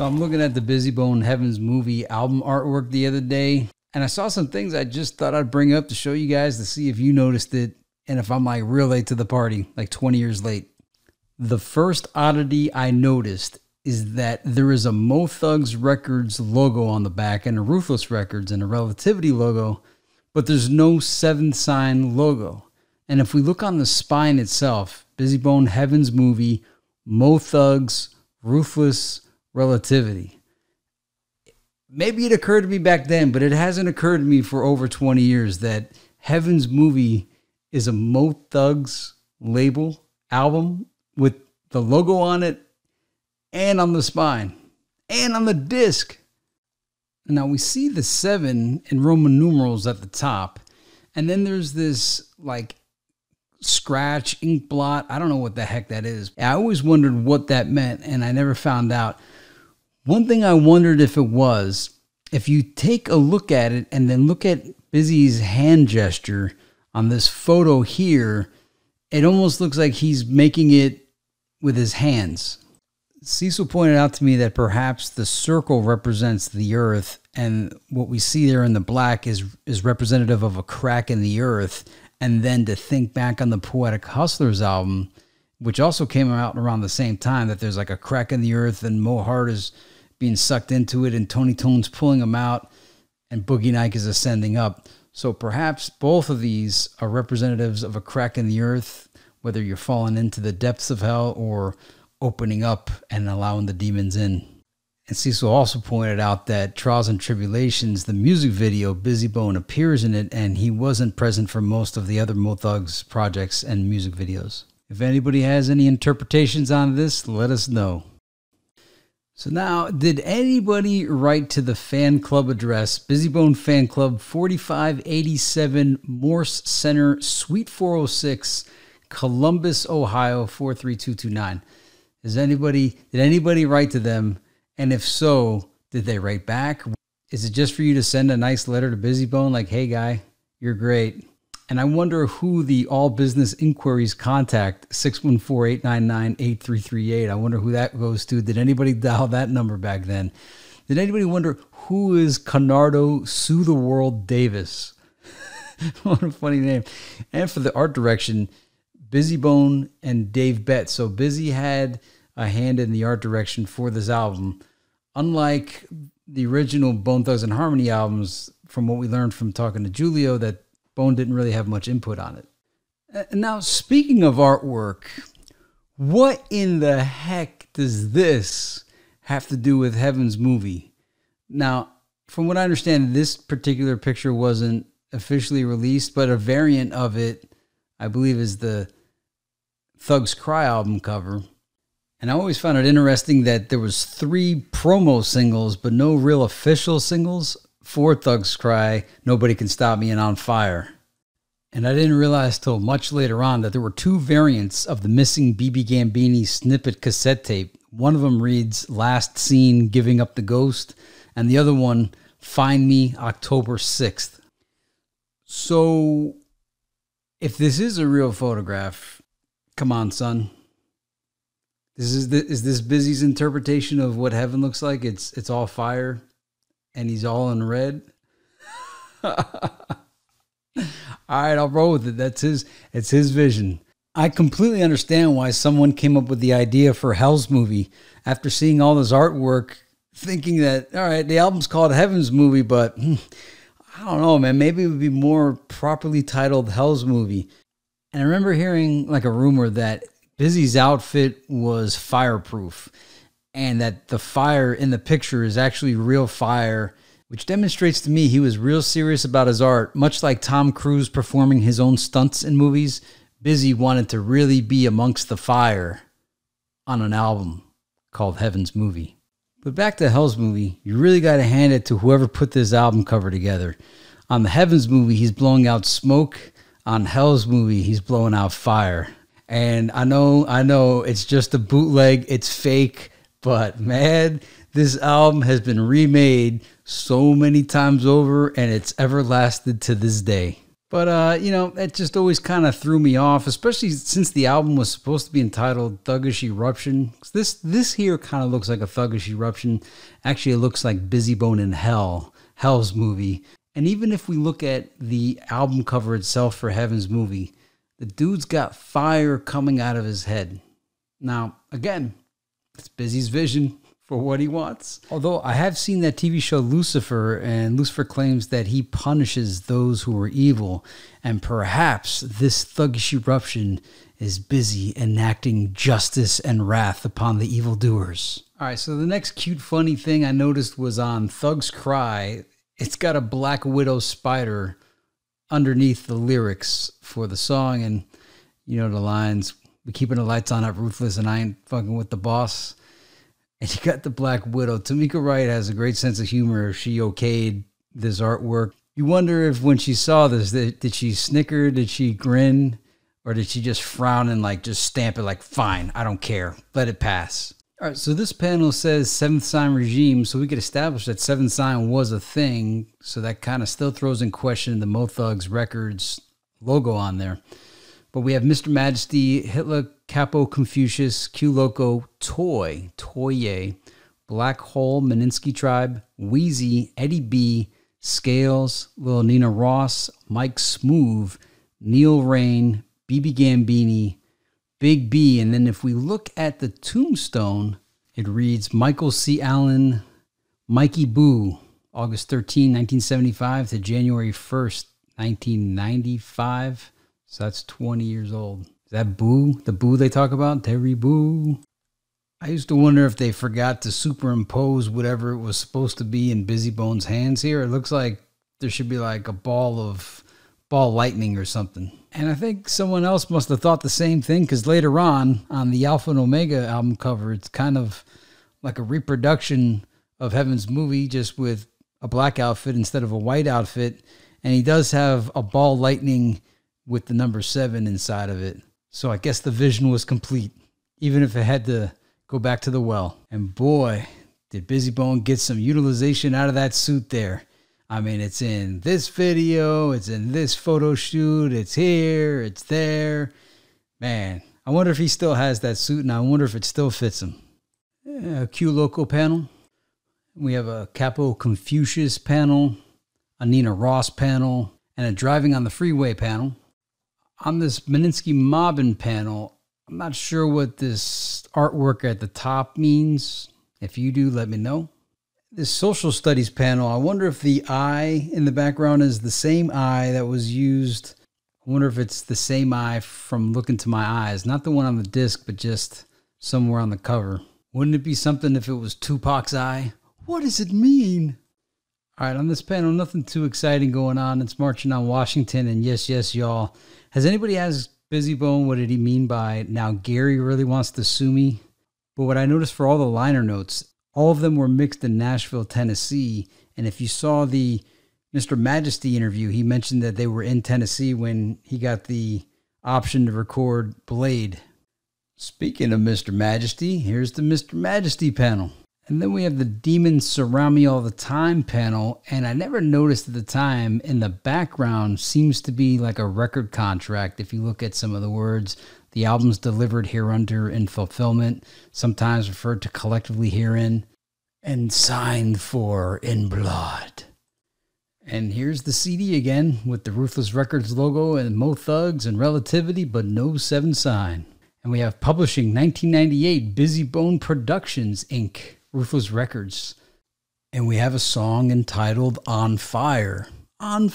So I'm looking at the Bizzy Bone Heaven's Movie album artwork the other day, and I saw some things I just thought I'd bring up to show you guys to see if you noticed it and if I'm like real late to the party, like 20 years late. The first oddity I noticed is that there is a Mo Thugs Records logo on the back and a Ruthless Records and a Relativity logo, but there's no seventh sign logo. And if we look on the spine itself, Bizzy Bone Heaven's Movie, Mo Thugs, Ruthless, Relativity. Maybe it occurred to me back then, but it hasn't occurred to me for over 20 years that Heaven's Movie is a Mo Thugs label album with the logo on it and on the spine and on the disc. Now we see the 7 in Roman numerals at the top, and then there's this like scratch ink blot. I don't know what the heck that is. I always wondered what that meant, and I never found out. One thing I wondered if it was, if you take a look at it and then look at Bizzy's hand gesture on this photo here, it almost looks like he's making it with his hands. Cecil pointed out to me that perhaps the circle represents the earth, and what we see there in the black is representative of a crack in the earth. And then to think back on the Poetic Hustlers album, which also came out around the same time, that there's like a crack in the earth and Mo Hart is being sucked into it and Tony Tone's pulling him out and Boogie Nights is ascending up. So perhaps both of these are representatives of a crack in the earth, whether you're falling into the depths of hell or opening up and allowing the demons in. And Cecil also pointed out that Trials and Tribulations, the music video, Bizzy Bone appears in it, and he wasn't present for most of the other Mo Thugs projects and music videos. If anybody has any interpretations on this, let us know. So now, did anybody write to the fan club address, Bizzy Bone Fan Club, 4587 Morse Center, Suite 406, Columbus, Ohio, 43229? Did anybody write to them? And if so, did they write back? Is it just for you to send a nice letter to Bizzy Bone like, hey guy, you're great? And I wonder who the All Business Inquiries contact, 614-899-8338. I wonder who that goes to. Did anybody dial that number back then? Did anybody wonder who is Conardo Sue the World Davis? What a funny name. And for the art direction, Bizzy Bone and Dave Betts. So Bizzy had a hand in the art direction for this album. Unlike the original Bone Thugs and Harmony albums, from what we learned from talking to Julio, that Bone didn't really have much input on it. Now, speaking of artwork, what in the heck does this have to do with Heaven's Movie? Now, from what I understand, this particular picture wasn't officially released, but a variant of it, I believe, is the Thugs Cry album cover. And I always found it interesting that there was 3 promo singles, but no real official singles for Thugs Cry, Nobody Can Stop Me, and On Fire. And I didn't realize till much later on that there were 2 variants of the missing BB Gambini snippet cassette tape. One of them reads, Last Seen Giving Up the Ghost, and the other one, Find Me October 6th. So, if this is a real photograph, come on, son. Is this Bizzy's interpretation of what heaven looks like? It's all fire, and he's all in red. All right, I'll roll with it. It's his vision. I completely understand why someone came up with the idea for Hell's Movie after seeing all this artwork, thinking that, all right, the album's called Heaven's Movie, but I don't know, man, maybe it would be more properly titled Hell's Movie. And I remember hearing like a rumor that Bizzy's outfit was fireproof and that the fire in the picture is actually real fire, which demonstrates to me he was real serious about his art. Much like Tom Cruise performing his own stunts in movies, Bizzy wanted to really be amongst the fire on an album called Heaven's Movie. But back to Hell's Movie, you really got to hand it to whoever put this album cover together. On the Heaven's Movie, he's blowing out smoke. On Hell's Movie, he's blowing out fire. And I know, it's just a bootleg, it's fake, but man, this album has been remade so many times over, and it's everlasted to this day. But, you know, that just always kind of threw me off, especially since the album was supposed to be entitled Thuggish Eruption. This here kind of looks like a Thuggish Eruption. Actually, it looks like Bizzy Bone in Hell's movie. And even if we look at the album cover itself for Heaven's movie, the dude's got fire coming out of his head. Now, again, it's Bizzy's vision for what he wants. Although I have seen that TV show Lucifer, and Lucifer claims that he punishes those who are evil, and perhaps this Thuggish Eruption is Bizzy enacting justice and wrath upon the evildoers. All right, so the next cute, funny thing I noticed was on Thug's Cry. It's got a Black Widow spider underneath the lyrics for the song, and you know the lines, "We keeping the lights on at Ruthless, and I ain't fucking with the boss." And you got the Black Widow. Tamika Wright has a great sense of humor if she okayed this artwork. You wonder if when she saw this, did she snicker, did she grin, or did she just frown and like just stamp it like, fine, I don't care, let it pass. All right, so this panel says Seventh Sign Regime, so we could establish that Seventh Sign was a thing, so that kind of still throws in question the Mo Thugs Records logo on there. But we have Mr. Majesty, Hitler, Capo Confucius, Q Loco, Toye, Black Hole, Meninsky Tribe, Wheezy, Eddie B, Scales, Lil Nina Ross, Mike Smooth, Neil Rain, BB Gambini, Big B. And then if we look at the tombstone, it reads Michael C. Allen, Mikey Boo, August 13, 1975 to January 1st, 1995. So that's 20 years old. Is that Boo? The Boo they talk about? Terry Boo? I used to wonder if they forgot to superimpose whatever it was supposed to be in Bizzy Bone's hands here. It looks like there should be like a ball lightning or something. And I think someone else must have thought the same thing, because later on the Alpha and Omega album cover, it's kind of like a reproduction of Heaven's movie, just with a black outfit instead of a white outfit. And he does have a ball lightning with the number 7 inside of it. So I guess the vision was complete, even if it had to go back to the well. And boy, did Bizzy Bone get some utilization out of that suit there. I mean, it's in this video, it's in this photo shoot, it's here, it's there. Man, I wonder if he still has that suit, and I wonder if it still fits him. A Q Loco panel. We have a Capo Confucius panel, a Nina Ross panel, and a Driving on the Freeway panel. On this Meninsky Mobbin panel, I'm not sure what this artwork at the top means. If you do, let me know. This social studies panel, I wonder if the eye in the background is the same eye that was used. I wonder if it's the same eye from Look Into My Eyes. Not the one on the disc, but just somewhere on the cover. Wouldn't it be something if it was Tupac's eye? What does it mean? All right, on this panel, nothing too exciting going on. It's marching on Washington, and yes, yes, y'all. Has anybody asked Bizzy Bone what did he mean by, now Gary really wants to sue me? But what I noticed for all the liner notes, all of them were mixed in Nashville, Tennessee. And if you saw the Mr. Majesty interview, he mentioned that they were in Tennessee when he got the option to record Blade. Speaking of Mr. Majesty, here's the Mr. Majesty panel. And then we have the Demons Surround Me All the Time panel. And I never noticed at the time, in the background seems to be like a record contract. If you look at some of the words, the albums delivered hereunder in fulfillment, sometimes referred to collectively herein, and signed for in blood. And here's the CD again with the Ruthless Records logo and Mo Thugs and Relativity, but no 7 sign. And we have publishing 1998 Bizzy Bone Productions, Inc., Ruthless Records. And we have a song entitled On Fire, on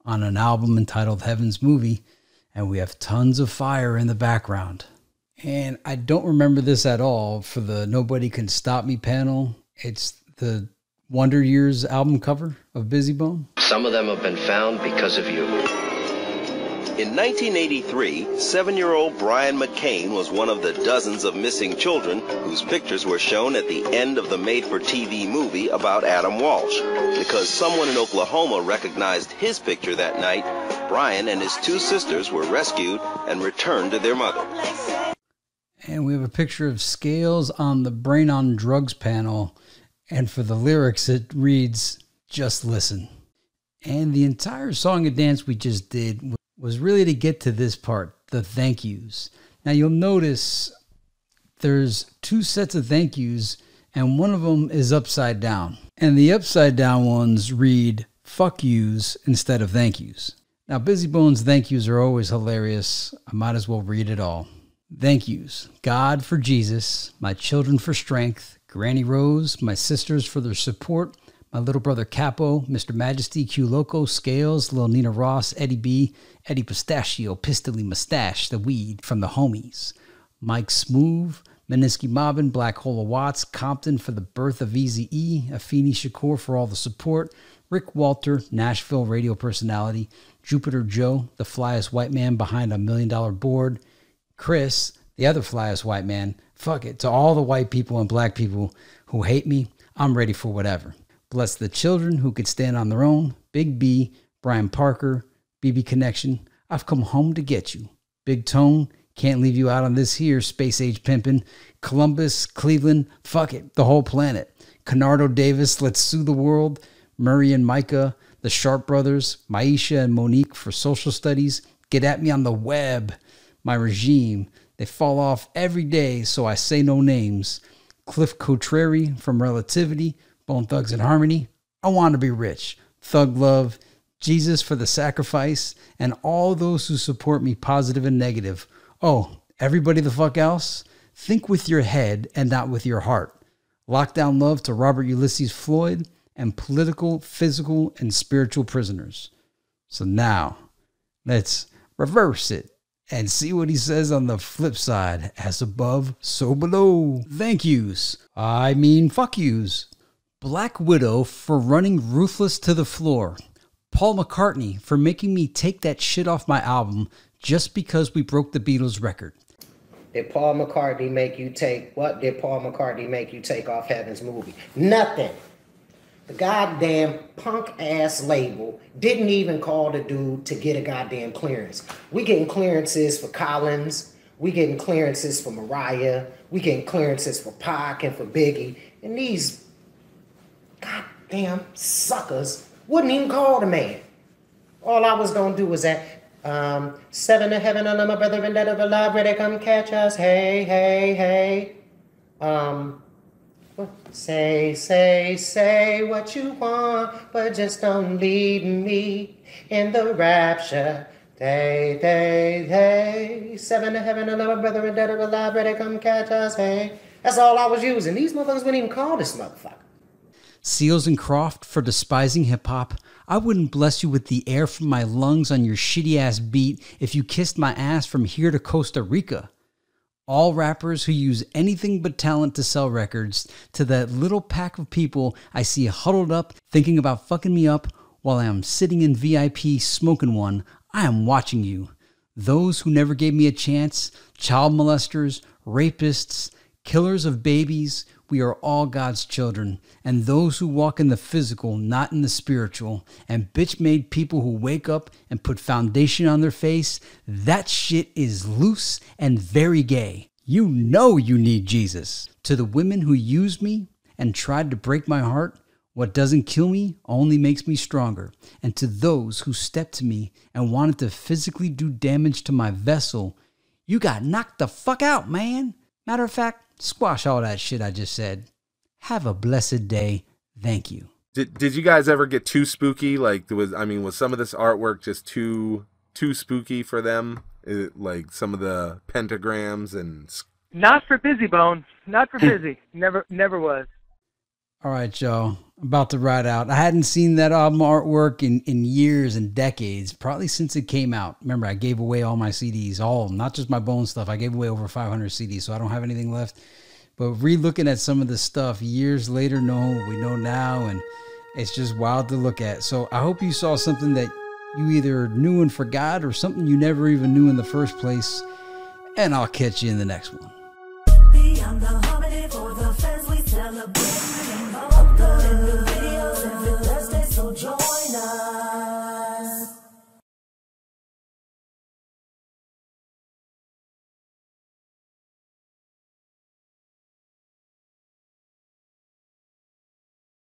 an album entitled Heaven's Movie. And we have tons of fire in the background. And I don't remember this at all for the Nobody Can Stop Me panel. It's the Wonder Years album cover of Bizzy Bone. Some of them have been found because of you. In 1983, 7-year-old Brian McCain was one of the dozens of missing children whose pictures were shown at the end of the made-for-TV movie about Adam Walsh. Because someone in Oklahoma recognized his picture that night, Brian and his 2 sisters were rescued and returned to their mother. And we have a picture of Scales on the Brain on Drugs panel. And for the lyrics, it reads, "Just listen." And the entire song and dance we just did was really to get to this part, the thank yous. Now you'll notice there's 2 sets of thank yous, and one of them is upside down. And the upside down ones read fuck yous instead of thank yous. Now Bizzy Bone's thank yous are always hilarious. I might as well read it all. Thank yous. God for Jesus, my children for strength, Granny Rose, my sisters for their support, my little brother Capo, Mr. Majesty, Q Loco, Scales, Lil Nina Ross, Eddie B, Eddie Pistachio, Pistolly Mustache, the weed from the homies, Mike Smooth, Meniski Mobbin, Black Hole of Watts, Compton for the birth of Easy E, Afeni Shakur for all the support, Rick Walter, Nashville radio personality, Jupiter Joe, the flyest white man behind $1 million board, Chris, the other flyest white man. Fuck it. To all the white people and black people who hate me, I'm ready for whatever. Bless the children who could stand on their own. Big B, Brian Parker, BB Connection, I've come home to get you. Big Tone, can't leave you out on this here, space age pimpin'. Columbus, Cleveland, fuck it, the whole planet. Canardo Davis, let's sue the world. Murray and Micah, the Sharp Brothers, Maisha and Monique for social studies. Get at me on the web. My regime, they fall off every day, so I say no names. Cliff Cotrari from Relativity, Bone Thugs and Harmony, I want to be rich. Thug Love, Jesus for the Sacrifice, and all those who support me, positive and negative. Oh, everybody the fuck else? Think with your head and not with your heart. Lockdown love to Robert Ulysses Floyd and political, physical, and spiritual prisoners. So now, let's reverse it and see what he says on the flip side. As above, so below. Thank yous. I mean fuck yous. Black Widow for running Ruthless to the floor. Paul McCartney for making me take that shit off my album just because we broke the Beatles record. Did Paul McCartney make you take, what did Paul McCartney make you take off Heaven's movie? Nothing. The goddamn punk-ass label didn't even call the dude to get a goddamn clearance. We getting clearances for Collins. We getting clearances for Mariah. We getting clearances for Pac and for Biggie. And these goddamn suckers wouldn't even call the man. All I was going to do was that, 7 to heaven, and my brother and dead of alive, ready to come catch us. Hey, hey, hey. Say what you want, but just don't leave me in the rapture. Hey. 7 to heaven, and my brother and dead of alive, ready to come catch us. Hey. That's all I was using. These motherfuckers wouldn't even call this motherfucker. Seals and Croft for despising hip-hop. I wouldn't bless you with the air from my lungs on your shitty-ass beat if you kissed my ass from here to Costa Rica. All rappers who use anything but talent to sell records, to that little pack of people I see huddled up thinking about fucking me up while I am sitting in VIP smoking one, I am watching you. Those who never gave me a chance, child molesters, rapists, killers of babies, we are all God's children, and those who walk in the physical, not in the spiritual, and bitch-made people who wake up and put foundation on their face, that shit is loose and very gay. You know you need Jesus. To the women who used me and tried to break my heart, what doesn't kill me only makes me stronger. And to those who stepped to me and wanted to physically do damage to my vessel, you got knocked the fuck out, man. Matter of fact, squash all that shit I just said. Have a blessed day. Thank you. Did you guys ever get too spooky? Like, was some of this artwork just too spooky for them? Like some of the pentagrams and... Not for Bizzy Bone. Not for Bizzy. Never was. All right, y'all. I'm about to ride out. I hadn't seen that album artwork in years and decades, probably since it came out. Remember, I gave away all my CDs, not just my Bone stuff. I gave away over 500 CDs, so I don't have anything left. But re-looking at some of this stuff years later, we know now, and it's just wild to look at. So I hope you saw something that you either knew and forgot or something you never even knew in the first place. And I'll catch you in the next one.